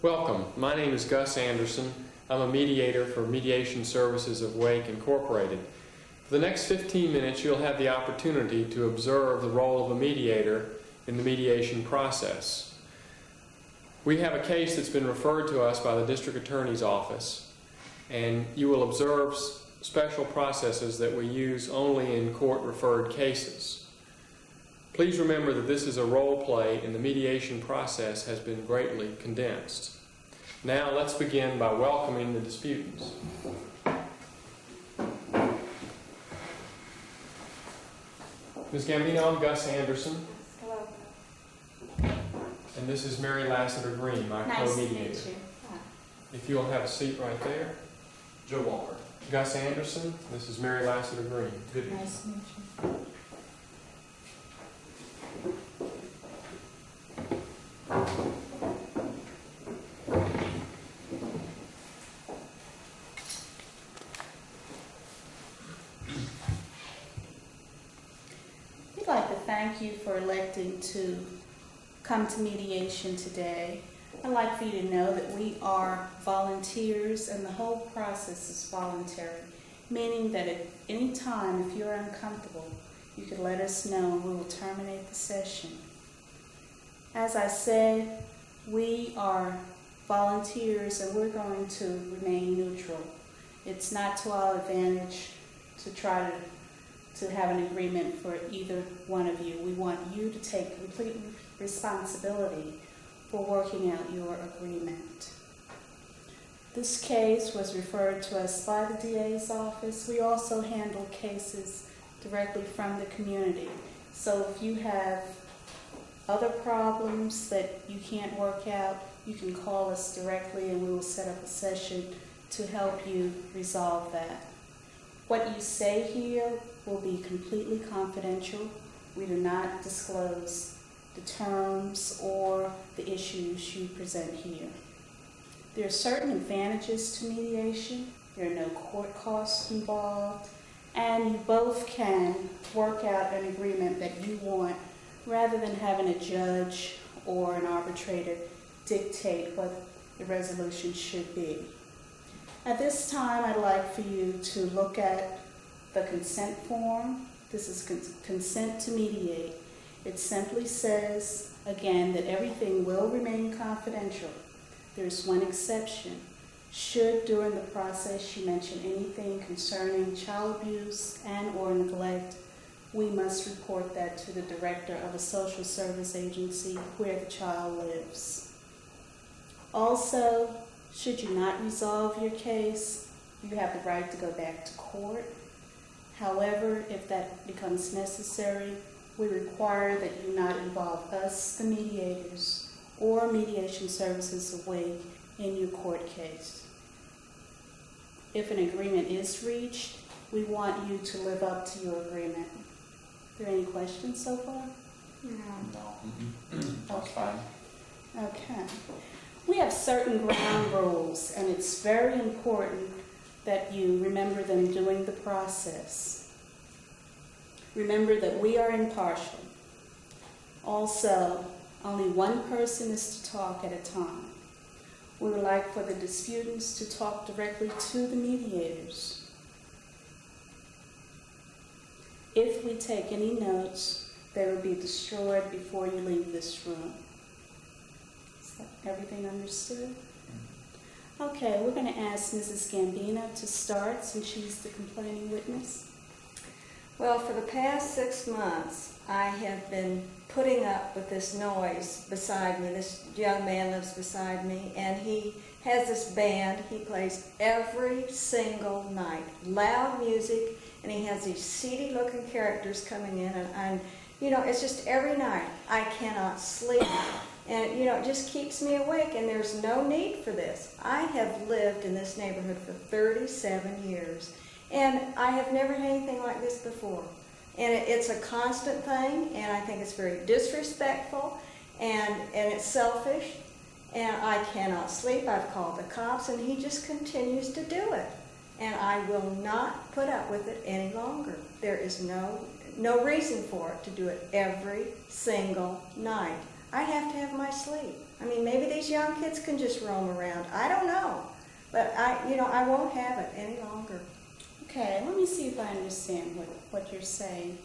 Welcome. My name is Gus Anderson. I'm a mediator for Mediation Services of Wake Incorporated. For the next 15 minutes, you'll have the opportunity to observe the role of a mediator in the mediation process. We have a case that's been referred to us by the District Attorney's Office, and you will observe special processes that we use only in court-referred cases. Please remember that this is a role play and the mediation process has been greatly condensed. Now let's begin by welcoming the disputants. Ms. Gambino, I'm Gus Anderson. Hello. And this is Mary Lassiter Green, my co-mediator. Nice to meet you. If you'll have a seat right there. Joe Walker. Gus Anderson, this is Mary Lassiter Green. Good evening. Nice to meet you. We'd like to thank you for electing to come to mediation today. I'd like for you to know that we are volunteers and the whole process is voluntary, meaning that at any time, if you're uncomfortable, you could let us know and we will terminate the session. As I said, we are volunteers and we're going to remain neutral. It's not to our advantage to try to have an agreement for either one of you. We want you to take complete responsibility for working out your agreement. This case was referred to us by the DA's office. We also handle cases directly from the community. So if you have other problems that you can't work out, you can call us directly and we will set up a session to help you resolve that. What you say here will be completely confidential. We do not disclose the terms or the issues you present here. There are certain advantages to mediation. There are no court costs involved, and you both can work out an agreement that you want rather than having a judge or an arbitrator dictate what the resolution should be. At this time, I'd like for you to look at the consent form. This is consent to mediate. It simply says, again, that everything will remain confidential. There's one exception. Should during the process you mention anything concerning child abuse and or neglect, we must report that to the director of a social service agency where the child lives. Also, should you not resolve your case, you have the right to go back to court. However, if that becomes necessary, we require that you not involve us, the mediators, or Mediation Services Awake in your court case. If an agreement is reached, we want you to live up to your agreement. Are there any questions so far? No. That's fine. Okay. We have certain ground rules, and it's very important that you remember them during the process. Remember that we are impartial. Also, only one person is to talk at a time. We would like for the disputants to talk directly to the mediators. If we take any notes, they will be destroyed before you leave this room. Is everything understood? Okay, we're going to ask Mrs. Gambino to start since she's the complaining witness. Well, for the past 6 months, I have been putting up with this noise beside me. This young man lives beside me, and he has this band he plays every single night. Loud music, and he has these seedy-looking characters coming in, and it's just every night. I cannot sleep, and, it just keeps me awake, and there's no need for this. I have lived in this neighborhood for 37 years. And I have never had anything like this before. And it's a constant thing, and I think it's very disrespectful, and it's selfish, and I cannot sleep. I've called the cops, and he just continues to do it. And I will not put up with it any longer. There is no reason for it to do it every single night. I have to have my sleep. I mean, maybe these young kids can just roam around. I don't know. But I won't have it any longer. Okay, let me see if I understand what you're saying.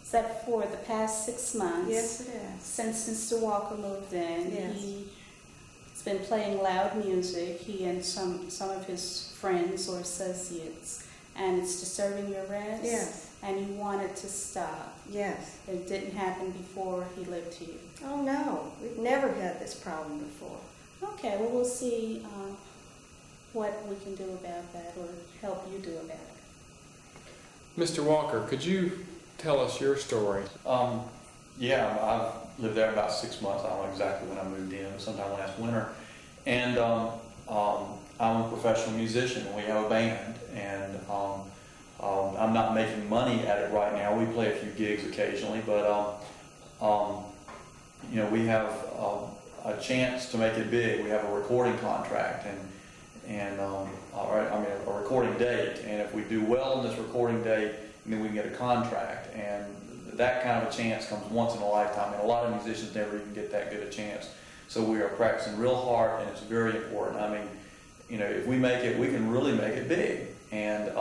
Is that for the past 6 months? Yes, it is. Since Mr. Walker moved in, Yes. he's been playing loud music, he and some of his friends or associates, and it's disturbing your rest? Yes. And you wanted to stop. Yes. It didn't happen before he lived here. Oh, no. We've never had this problem before. Okay, well, we'll see what we can do about that or help you do about it. Mr. Walker, could you tell us your story? Yeah, I've lived there about 6 months. I don't know exactly when I moved in, sometime last winter. And I'm a professional musician, and we have a band. And I'm not making money at it right now. We play a few gigs occasionally, but we have a chance to make it big. We have a recording contract and a recording date. And if we do well in this recording date, then we can get a contract. And that kind of a chance comes once in a lifetime, and a lot of musicians never even get that good a chance. So we are practicing real hard, and it's very important. I mean, if we make it, we can really make it big. And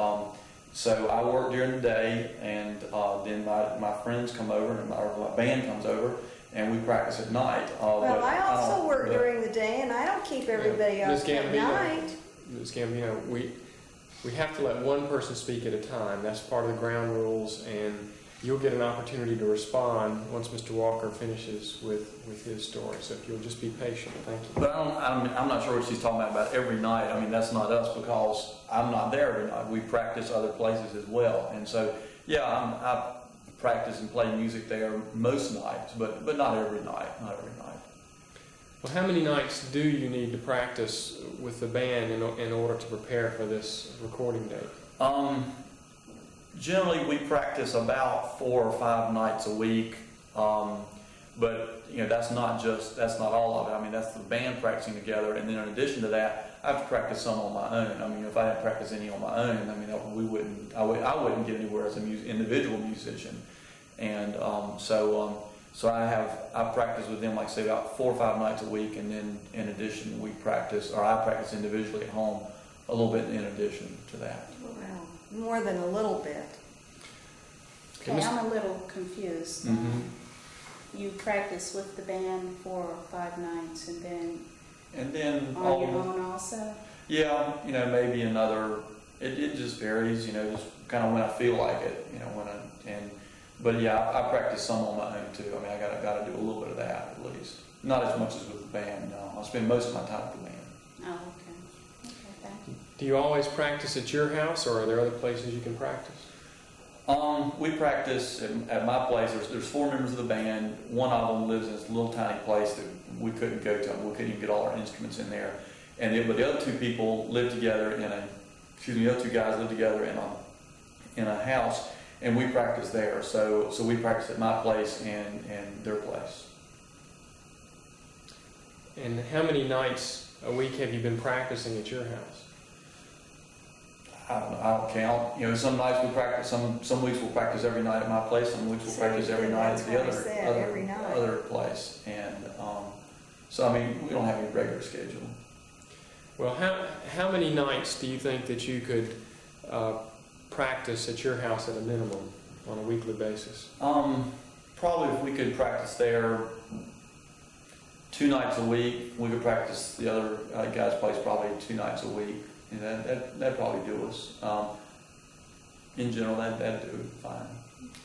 so I work during the day, and then my friends come over, and my band comes over, and we practice at night. Well, I also work during the day, and I don't keep everybody up Ms. at Gambino, night. Ms. Gambino, we have to let one person speak at a time. That's part of the ground rules, and you'll get an opportunity to respond once Mr. Walker finishes with his story. So if you'll just be patient, thank you. But I'm not sure what she's talking about every night. I mean, that's not us because I'm not there every night. We practice other places as well. And so, yeah, I practice and play music there most nights, but not every night. Not every night. Well, how many nights do you need to practice with the band in order to prepare for this recording date? Generally, we practice about 4 or 5 nights a week, but that's not all of it. I mean, that's the band practicing together, and then in addition to that, I have to practice some on my own. I mean, if I didn't practice any on my own, I mean, I wouldn't get anywhere as an individual musician, and so I practice with them, like I say, about 4 or 5 nights a week, and then in addition, I practice individually at home a little bit in addition to that. Well, more than a little bit. Okay, I'm a little confused. Mm-hmm. You practice with the band 4 or 5 nights, and then On your own also? Yeah, maybe another. It just varies, just kind of when I feel like it, But yeah, I practice some on my own too. I mean, I got to do a little bit of that at least. Not as much as with the band. No, I spend most of my time with the band. Oh, okay. Okay, thank you. Do you always practice at your house, or are there other places you can practice? We practice at my place. There's 4 members of the band. One of them lives in this little tiny place that we couldn't go to. We couldn't even get all our instruments in there. But the other 2 people live together the other 2 guys live together in a house, and we practice there. So we practice at my place and their place. And how many nights a week have you been practicing at your house? I don't count. Some nights we practice. Some weeks we'll practice every night at my place. Some weeks we'll practice every night at the other place. And so I mean, we don't have any regular schedule. Well, how many nights do you think that you could practice at your house at a minimum on a weekly basis? Probably if we could practice there 2 nights a week, we could practice the other guy's place probably 2 nights a week. And that'd probably do us. In general, that'd do fine.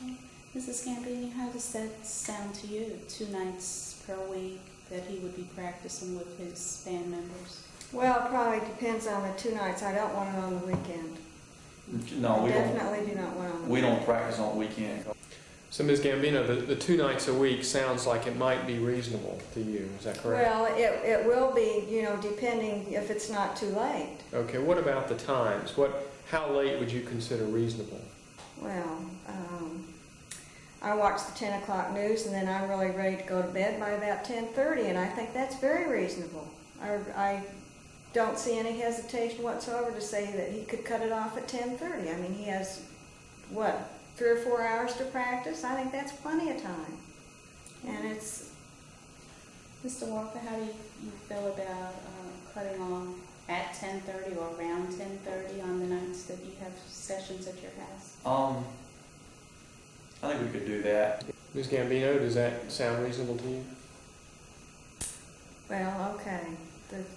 Okay. Mrs. Gambini, how does that sound to you? 2 nights per week that he would be practicing with his band members? Well, it probably depends on the 2 nights. I don't want it on the weekend. No, we definitely do not want it on the weekend. We don't practice on the weekend. So, Ms. Gambino, the 2 nights a week sounds like it might be reasonable to you. Is that correct? Well, it will be, depending if it's not too late. Okay. What about the times? How late would you consider reasonable? Well, I watch the 10 o'clock news, and then I'm really ready to go to bed by about 10:30, and I think that's very reasonable. I don't see any hesitation whatsoever to say that he could cut it off at 10:30. I mean, he has, 3 or 4 hours to practice? I think that's plenty of time. And Mr. Walker, how do you feel about cutting off at 10:30 or around 10:30 on the nights that you have sessions at your house? I think we could do that. Ms. Gambino, does that sound reasonable to you? Well, okay,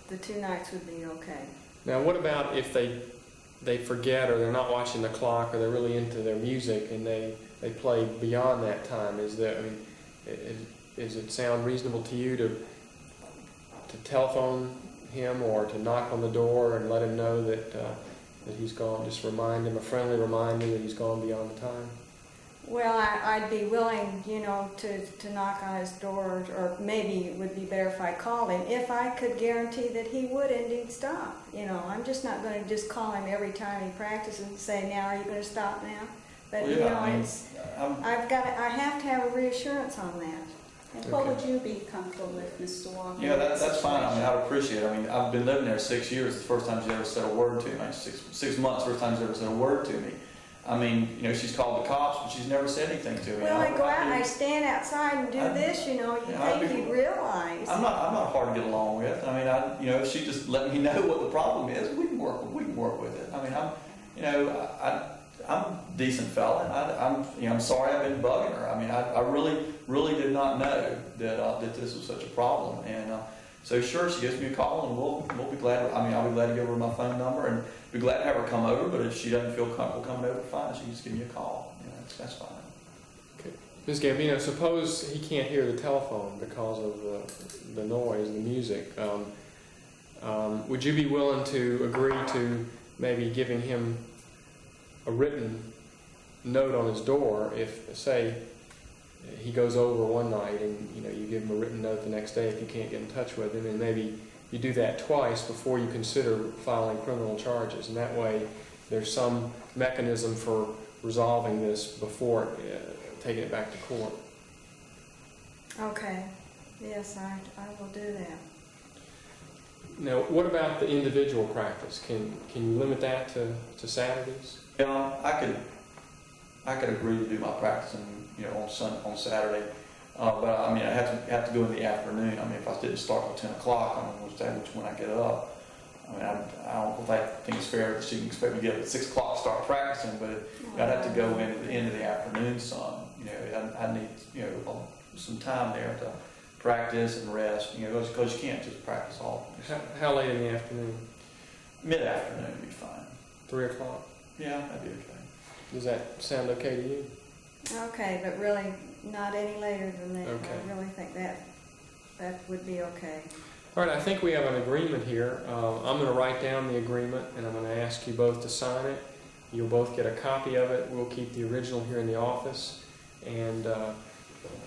the 2 nights would be okay. Now, what about if they forget, or they're not watching the clock, or they're really into their music and they play beyond that time? Does it sound reasonable to you to telephone him or to knock on the door and let him know that he's gone? Just remind him, a friendly reminder that he's gone beyond the time. Well, I'd be willing, to knock on his door, or maybe it would be better if I called him, if I could guarantee that he would indeed stop. I'm just not going to just call him every time he practices and say, now, are you going to stop now? But, Well, yeah, I have to have a reassurance on that. And what would you be comfortable with, Mr. Walker? Yeah, that's fine. I'd appreciate it. I've been living there 6 years. It's the first time she's ever said a word to me. 6 months, first time she's ever said a word to me. She's called the cops, but she's never said anything to me. Well, I go out and I stand outside and do this, you think you'd realize. I'm not hard to get along with. If she just let me know what the problem is, we can work with it. I'm a decent fella, and I'm sorry I've been bugging her. I really did not know that this was such a problem. And so sure, she gives me a call, and we'll be glad. I'll be glad to give her my phone number, and be glad to have her come over. But if she doesn't feel comfortable coming over, fine. She can just give me a call. That's fine. Okay. Ms. Gambino, suppose he can't hear the telephone because of the noise, the music. Would you be willing to agree to maybe giving him a written note on his door if, say, he goes over one night and you give him a written note the next day if you can't get in touch with him, and maybe you do that twice before you consider filing criminal charges, and that way there's some mechanism for resolving this before taking it back to court. Okay. Yes, I will do that. Now, what about the individual practice? Can you limit that to Saturdays? Yeah, I could agree to do my practicing, on Saturday, but I have to go in the afternoon. If I didn't start till 10 o'clock, which when I get up. I don't think it's fair that she can expect me to get up at 6 o'clock to start practicing, but I'd have to go in at the end of the afternoon some. I need some time there to practice and rest. Because you can't just practice all. How late in the afternoon? Mid-afternoon would be fine. 3 o'clock? Yeah, that'd be okay. Does that sound okay to you? Okay, but really not any later than that. Okay. I really think that would be okay. All right, I think we have an agreement here. I'm going to write down the agreement, and I'm going to ask you both to sign it. You'll both get a copy of it. We'll keep the original here in the office, and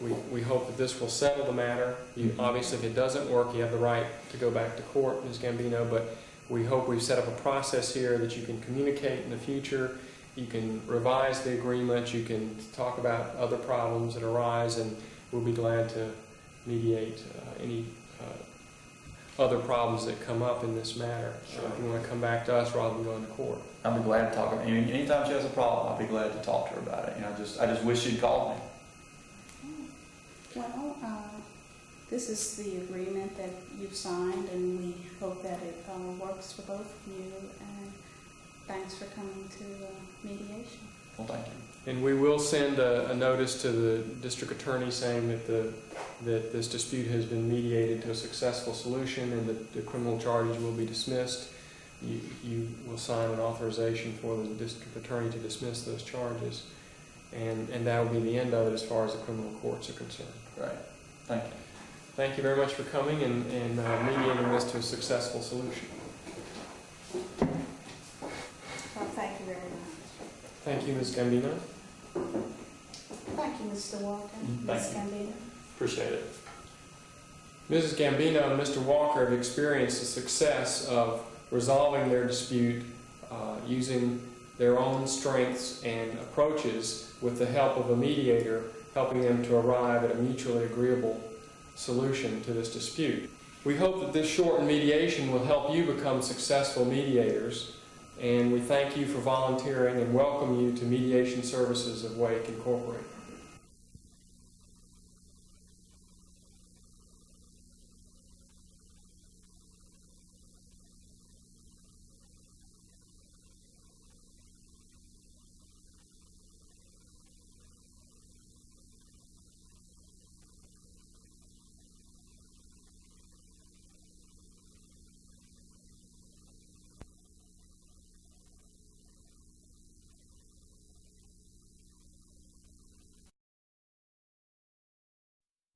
we hope that this will settle the matter. Obviously, if it doesn't work, you have the right to go back to court, Ms. Gambino, but we hope we've set up a process here that you can communicate in the future. You can revise the agreement. You can talk about other problems that arise, and we'll be glad to mediate any other problems that come up in this matter. Sure. If you want to come back to us rather than going to court. I'll be glad to talk. Anytime she has a problem, I'll be glad to talk to her about it. I just wish she'd called me. Well, this is the agreement that you've signed, and we hope that it works for both of you. And thanks for coming to mediation. Well, thank you. And we will send a notice to the district attorney saying that this dispute has been mediated to a successful solution and that the criminal charges will be dismissed. You will sign an authorization for the district attorney to dismiss those charges. And that will be the end of it as far as the criminal courts are concerned. Great. Thank you. Thank you very much for coming and mediating this to a successful solution. Well, thank you very much. Thank you, Ms. Gambino. Thank you, Mr. Walker. Thank Ms. you. Gambino. Appreciate it. Mrs. Gambino and Mr. Walker have experienced the success of resolving their dispute using their own strengths and approaches with the help of a mediator, helping them to arrive at a mutually agreeable solution to this dispute. We hope that this shortened mediation will help you become successful mediators, and we thank you for volunteering and welcome you to Mediation Services of Wake Incorporated.